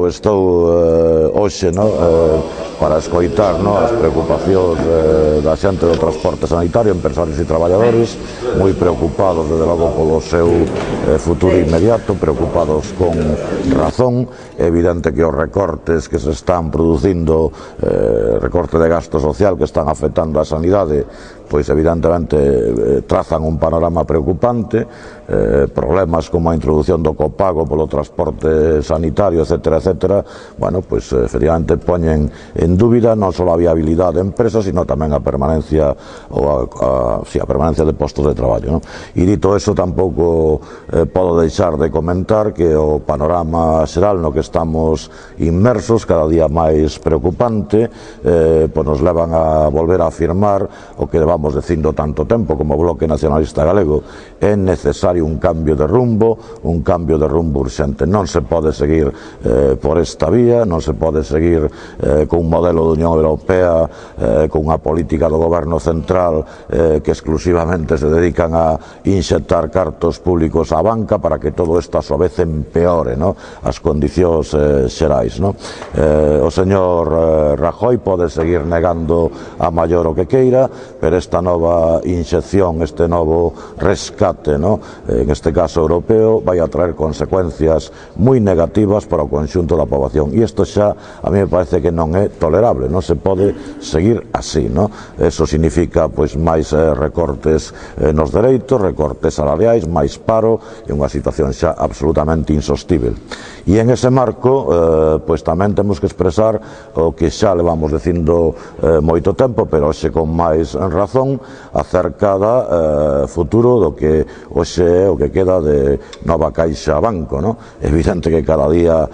estou hoxe para escoitar as preocupacións da xente do transporte sanitario, empresarios e traballadores, moi preocupados, desde logo, polo seu futuro inmediato, preocupados con razón. É evidente que os recortes que se están producindo, recorte de gasto social que están afectando a sanidade, pois evidentemente trazan un panorama preocupante, problemas como a introducción do copago polo transporte sanitario, etcétera, etcétera, bueno, pois efectivamente poñen en dúbida non só a viabilidade de empresas, sino tamén a permanencia a permanencia de postos de traballo, non? E dito eso, tampouco podo deixar de comentar que o panorama xeral no que estamos inmersos, cada día máis preocupante, pois nos levan a volver a afirmar o que vamos dicindo tanto tempo como Bloque Nacionalista Galego: é necesario un cambio de rumbo urxente. Non se pode seguir por esta vía, non se pode seguir con un modelo de Unión Europea, con unha política do goberno central que exclusivamente se dedican a inxectar cartos públicos á banca para que todo isto a súa vez empeore as condicións xerais. O señor Rajoy pode seguir negando a maior o que queira, pero esta nova inxección, este novo rescate, en este caso europeo, vai a traer consecuencias moi negativas para o conxunto da poboación, e isto xa a mí me parece que non é tolerable, non se pode seguir así. Eso significa pois máis recortes nos dereitos, recortes salariais, máis paro e unha situación xa absolutamente insostível. E en ese marco pois tamén temos que expresar o que xa levamos dicindo moito tempo, pero hoxe con máis razón, acerca do futuro do que hoxe é o que queda de Nova Caixa Banco. É evidente que cada día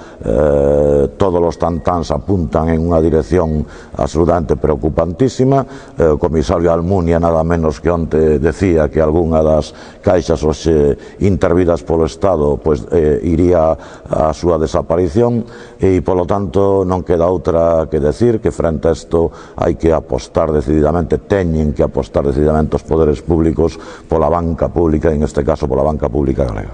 todos os tantáns apuntan en unha dirección absolutamente preocupantísima. O comisario Almunia nada menos que onte decía que algunha das caixas hoxe intervidas polo Estado pois iría a súa desaparición, e polo tanto non queda outra que decir que frente a isto hai que apostar decididamente, teñen que apostar decididamente os poderes públicos pola banca pública, en este caso pola banca pública galega.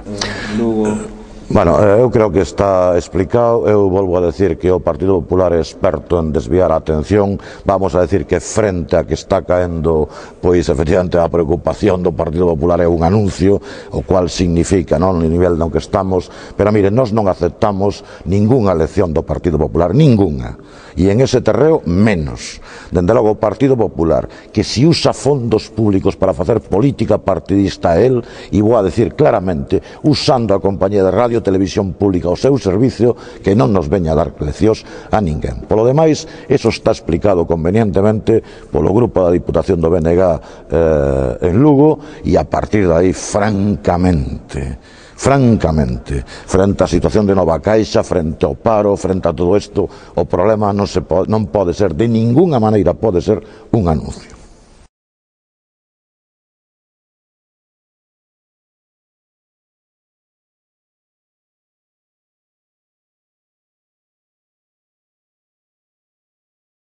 Bueno, eu creo que está explicado. Eu volvo a decir que o Partido Popular é experto en desviar a atención. Vamos a decir que frente a que está caendo, pois efectivamente a preocupación do Partido Popular é un anuncio, o cual significa no nivel no que estamos, pero mire, nós non aceptamos ningunha lección do Partido Popular, ningunha. E en ese terreo menos. Dende logo o Partido Popular, que se usa fondos públicos para facer política partidista a él, e vou a decir claramente, usando a compañía de radio e televisión pública ao seu servicio, que non nos veña a dar leccións a ninguén. Polo demais, eso está explicado convenientemente polo grupo da Diputación do BNG en Lugo, e a partir de aí, francamente, frente á situación de Nova Caixa, frente ao paro, frente a todo isto, o problema non pode ser, de ningunha maneira pode ser un anuncio.